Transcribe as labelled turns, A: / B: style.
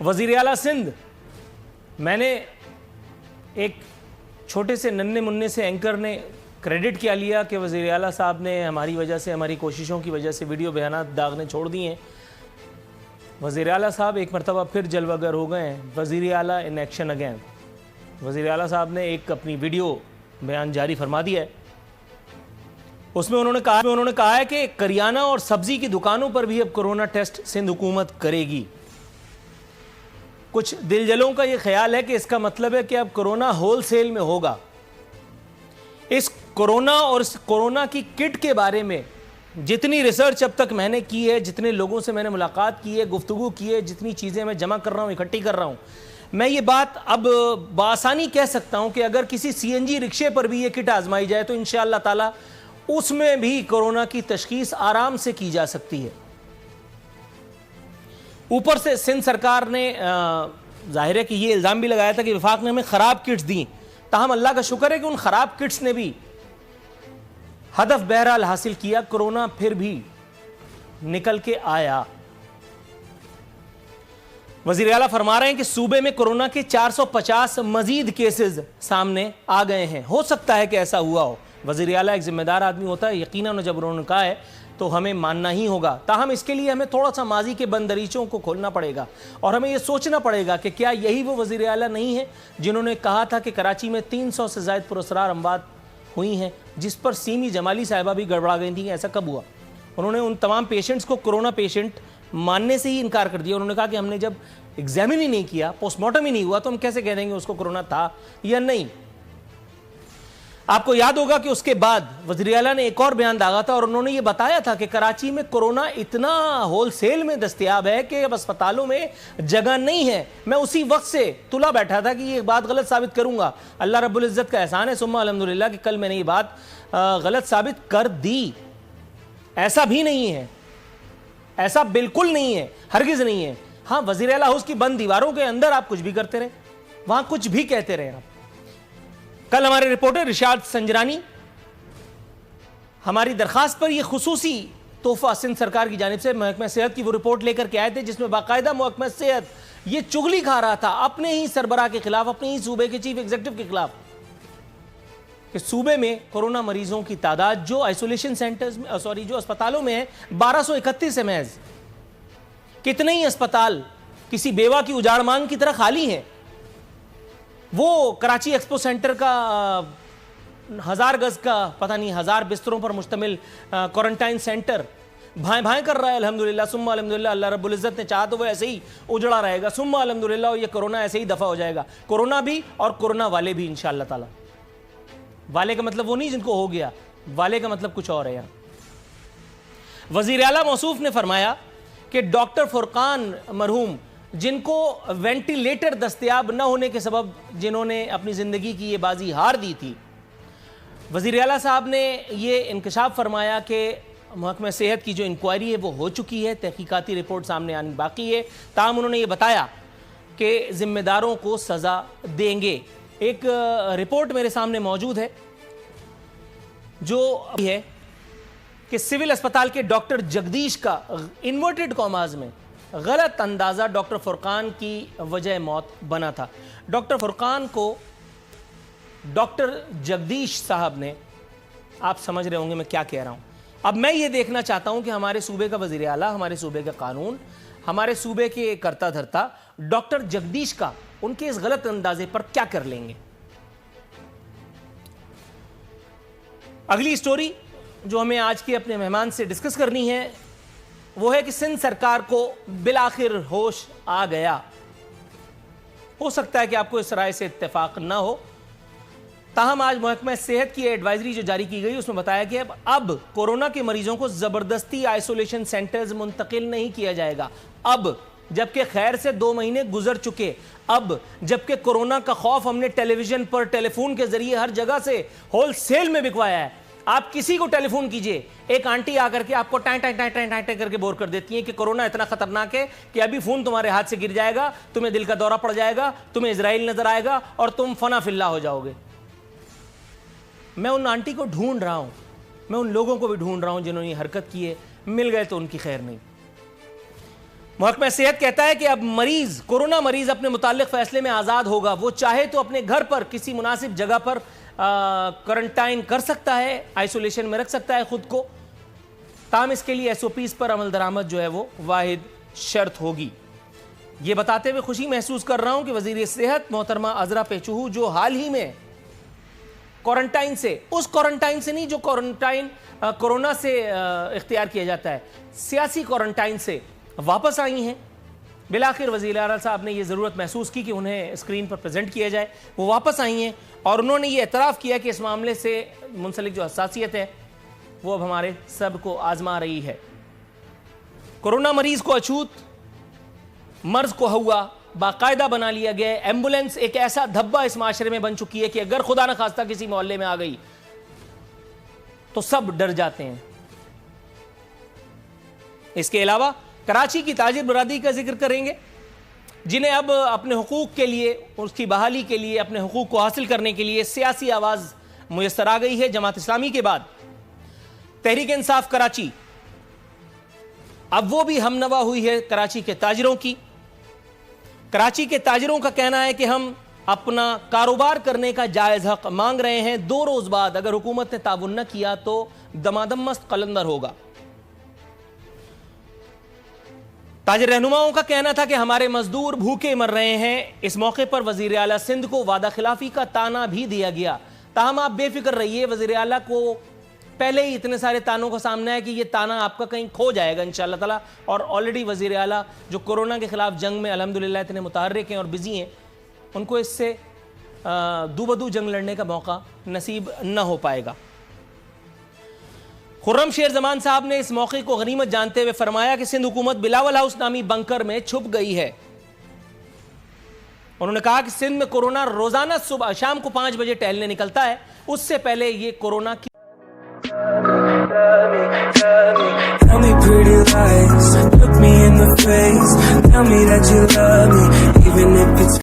A: वज़ीर आला सिंध, मैंने एक छोटे से नन्हे मुन्ने से एंकर ने क्रेडिट क्या लिया कि वज़ीर आला साहब ने हमारी वजह से, हमारी कोशिशों की वजह से वीडियो बयानात दागने छोड़ दिए हैं। वज़ीर आला साहब एक मरतबा फिर जलवागर हो गए हैं। वज़ीर आला इन एक्शन अगेन। वज़ीर आला साहब ने एक अपनी वीडियो बयान जारी फरमा दिया है। उसमें उन्होंने कहा है कि करियाना और सब्जी की दुकानों पर भी अब कोरोना टेस्ट सिंध हुकूमत करेगी। कुछ दिलजलों का यह ख्याल है कि इसका मतलब है कि अब कोरोना होलसेल में होगा। इस कोरोना और इस कोरोना की किट के बारे में जितनी रिसर्च अब तक मैंने की है, जितने लोगों से मैंने मुलाकात की है, गुफ्तगू की है, जितनी चीज़ें मैं जमा कर रहा हूँ, इकट्ठी कर रहा हूँ, मैं ये बात अब बासानी कह सकता हूँ कि अगर किसी सीएनजी रिक्शे पर भी ये किट आजमाई जाए तो इंशाअल्लाह ताला उसमें भी कोरोना की तशखीस आराम से की जा सकती है। ऊपर से सिंध सरकार ने जाहिर है कि ये इल्ज़ाम भी लगाया था कि वफाक ने हमें ख़राब किट्स दी। ताहम अल्लाह का शुक्र है कि उन ख़राब किट्स ने भी हदफ बहरहाल हासिल किया। कोरोना फिर भी निकल के आया। वज़ीर आला फरमा रहे हैं कि सूबे में कोरोना के 450 मजीद केसेस सामने आ गए हैं। हो सकता है कि ऐसा हुआ हो। वज़ीर आला एक जिम्मेदार आदमी होता है, यकीनन जब उन्होंने कहा है तो हमें मानना ही होगा। ताहम इसके लिए हमें थोड़ा सा माजी के बंद दरीचों को खोलना पड़ेगा और हमें यह सोचना पड़ेगा कि क्या यही वो वज़ीर आला नहीं है जिन्होंने कहा था कि कराची में 300 से ज़ायद पुरअसरार अमवात हुई हैं, जिस पर सीमी जमाली साहिबा भी गड़बड़ा गई थी। ऐसा कब हुआ? उन्होंने उन तमाम पेशेंट्स को कोरोना पेशेंट मानने से ही इनकार कर दिया। उन्होंने कहा कि हमने जब एग्जामिन ही नहीं किया, पोस्टमार्टम ही नहीं हुआ, तो हम कैसे कह देंगे उसको कोरोना था या नहीं। आपको याद होगा कि उसके बाद वज़ीर आला ने एक और बयान दागा था और उन्होंने ये बताया था कि कराची में कोरोना इतना होलसेल में दस्तयाब है कि अब अस्पतालों में जगह नहीं है। मैं उसी वक्त से तुला बैठा था कि ये बात गलत साबित करूंगा। अल्लाह रब्बुल इज़्ज़त का एहसान है, सुम्मा अल्हम्दुलिल्लाह, कि कल मैंने ये बात गलत साबित कर दी। ऐसा भी नहीं है, ऐसा बिल्कुल नहीं है, हरगिज नहीं है। हाँ, वज़ीर आला हाउस की बंद दीवारों के अंदर आप कुछ भी करते रहे, वहां कुछ भी कहते रहे आप। कल हमारे रिपोर्टर रिशाद संजरानी हमारी दरखास्त पर यह खुसूसी तोहफा सिंध सरकार की जानिब से महकमा सेहत की वो रिपोर्ट लेकर के आए थे, जिसमें बाकायदा महकमा सेहत ये चुगली खा रहा था अपने ही सरबराह के खिलाफ, अपने ही सूबे के चीफ एग्जीक्यूटिव के खिलाफ, कि सूबे में कोरोना मरीजों की तादाद जो आइसोलेशन सेंटर्स में, जो अस्पतालों में है, 1231 है महज। कितने ही अस्पताल किसी बेवा की उजाड़मांग की तरह खाली हैं। वो कराची एक्सपो सेंटर का 1000 गज का, पता नहीं 1000 बिस्तरों पर मुश्तमिल क्वारंटाइन सेंटर भाएं भाएं कर रहा है। अल्हम्दुलिल्लाह सुम्मा अल्हम्दुलिल्लाह, अल्लाह रब्बुल इज़्ज़त ने चाहा तो वो ऐसे ही उजड़ा रहेगा। सुम्मा अल्हम्दुलिल्लाह, और ये कोरोना ऐसे ही दफा हो जाएगा। कोरोना भी और कोरोना वाले भी इंशाअल्लाह ताला। वाले का मतलब वो नहीं जिनको हो गया, वाले का मतलब कुछ और है। यहाँ वज़ीर आला मौसूफ ने फरमाया कि डॉक्टर फुरकान मरहूम, जिनको वेंटिलेटर दस्तयाब न होने के सबब जिन्होंने अपनी ज़िंदगी की ये बाजी हार दी थी, वज़ीर आला साहब ने ये इंकशाफ फरमाया कि महकमा सेहत की जो इंक्वायरी है वो हो चुकी है, तहकीकाती रिपोर्ट सामने आनी बाकी है। ताहम उन्होंने ये बताया कि ज़िम्मेदारों को सज़ा देंगे। एक रिपोर्ट मेरे सामने मौजूद है जो है कि सिविल अस्पताल के डॉक्टर जगदीश का इन्वर्टेड कॉमाज में गलत अंदाज़ा डॉक्टर फुरकान की वजह मौत बना था। डॉक्टर फुरकान को डॉक्टर जगदीश साहब ने, आप समझ रहे होंगे मैं क्या कह रहा हूं। अब मैं ये देखना चाहता हूं कि हमारे सूबे का वज़ीर आला, हमारे सूबे का कानून, हमारे सूबे के करता धरता डॉक्टर जगदीश का उनके इस गलत अंदाजे पर क्या कर लेंगे। अगली स्टोरी जो हमें आज के अपने मेहमान से डिस्कस करनी है वो है कि सिंध सरकार को बिलाखिर होश आ गया। हो सकता है कि आपको इस राय से इत्तेफाक ना हो, ताहम आज महकमा सेहत की एडवाइजरी जो जारी की गई उसमें बताया कि अब कोरोना के मरीजों को जबरदस्ती आइसोलेशन सेंटर्स मुंतकिल नहीं किया जाएगा। अब जबकि खैर से 2 महीने गुजर चुके, अब जबकि कोरोना का खौफ हमने टेलीविजन पर, टेलीफोन के जरिए हर जगह से होलसेल में बिकवाया है। आप किसी को टेलीफोन कीजिए, एक आंटी आकर के आपको tie tie tie tie tie करके बोर कर देती है कि कोरोना इतना खतरनाक है कि अभी फोन तुम्हारे हाथ से गिर जाएगा, तुम्हें दिल का दौरा पड़ जाएगा, तुम्हें इजराइल नजर आएगा और तुम फना फिल्ला हो जाओगे। मैं उन आंटी को ढूंढ रहा हूं, मैं उन लोगों को भी ढूंढ रहा हूं जिन्होंने ये हरकत की है। मिल गए तो उनकी खैर नहीं। महकमा सेहत कहता है कि अब कोरोना मरीज अपने मुताल्लिक फैसले में आज़ाद होगा। वो चाहे तो अपने घर पर किसी मुनासिब जगह पर क्वारंटाइन कर सकता है, आइसोलेशन में रख सकता है खुद को। ताम इसके लिए SOPs पर अमल दरामद जो है वो वाहिद शर्त होगी। ये बताते हुए खुशी महसूस कर रहा हूं कि वजीर सेहत मोहतरमा अजरा पेचूहू, जो हाल ही में क्वारंटाइन से, उस क्वारंटाइन से नहीं जो क्वारंटाइन कोरोना से इख्तियार किया जाता है, सियासी क्वारंटाइन से वापस आई हैं। बिलाखिर वज़ीर आला साहब ने ये ज़रूरत महसूस की कि उन्हें स्क्रीन पर प्रेजेंट किया जाए। वो वापस आई हैं और उन्होंने ये एतराफ़ किया कि इस मामले से मुंसलिक जो हसासियत है वो अब हमारे सब को आजमा रही है। कोरोना मरीज को अछूत, मर्ज को हुआ बाकायदा बना लिया गया है। एम्बुलेंस एक ऐसा धब्बा इस माशरे में बन चुकी है कि अगर खुदा न खास्ता किसी मोहल्ले में आ गई तो सब डर जाते हैं। इसके अलावा कराची की ताजिर बरादरी का जिक्र करेंगे, जिन्हें अब अपने हुकूक के लिए, उसकी बहाली के लिए, अपने हुकूक को हासिल करने के लिए सियासी आवाज़ मुयस्सर आ गई है। जमात इस्लामी के बाद तहरीक इंसाफ कराची अब वो भी हमनवा हुई है कराची के ताजिरों की। कराची के ताजिरों का कहना है कि हम अपना कारोबार करने का जायज़ हक मांग रहे हैं। 2 रोज़ बाद अगर हुकूमत ने ताउन न किया तो दमादम मस्त कलंदर होगा। ताजिर रहनुमाओं का कहना था कि हमारे मजदूर भूखे मर रहे हैं। इस मौके पर वजीर आला सिंध को वादा खिलाफी का ताना भी दिया गया। ताहम आप बेफिक्र रहिए, वजीर आला को पहले ही इतने सारे तानों का सामना है कि ये ताना आपका कहीं खो जाएगा इंशाअल्लाह ताला। और ऑलरेडी वजीर आला जो कोरोना के खिलाफ जंग में अल्हम्दुलिल्लाह इतने मुतहर्रिक हैं और बिजी हैं, उनको इससे दूबदू जंग लड़ने का मौका नसीब न हो पाएगा। खुर्रम शेर जमान साहब ने इस मौके को गनीमत जानते हुए फरमाया कि सिंध हुकूमत बिलावल हाउस नामी बंकर में छुप गई है। उन्होंने कहा कि सिंध में कोरोना रोजाना सुबह शाम को 5 बजे टहलने निकलता है, उससे पहले ये कोरोना की
B: Tell me pretty lies, look me in the face, tell me that you love me, even if it's